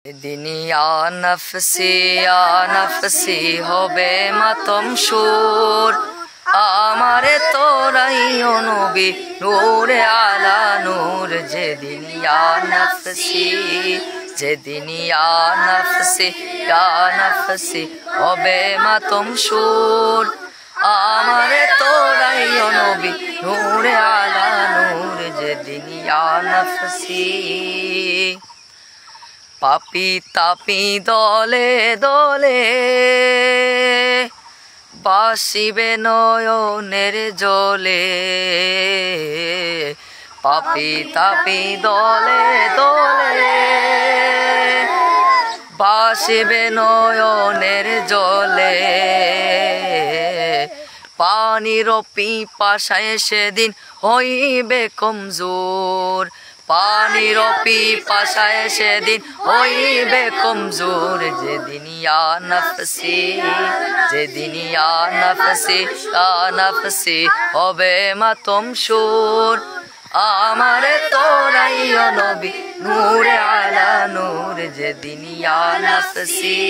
সেদিন ইয়া নফসি হবে মাতম সুর আমারে তোরাই নবী নূরে আলা নূর। যেদিন ইয়া নফসি হবে মাতম সুর আমারে তোরাই নবী নূরে আলা নূর। যেদিন ইয়া নফসি পাপি তাপি দলে দলে বাসিবে নয়নের জলে। পাপি তাপি দলে দলে বাসিবে নয়নের জলে। পানির পিপাসায় সেদিন হইবে কমজোর। পানির পিপাসায় সেদিন হইবে কমজোর। যেদিন ইয়া নফসি হবে মাতম সুর আমারে তোরাই নবী নূরে আলা নূর। যেদিন ইয়া নফসি।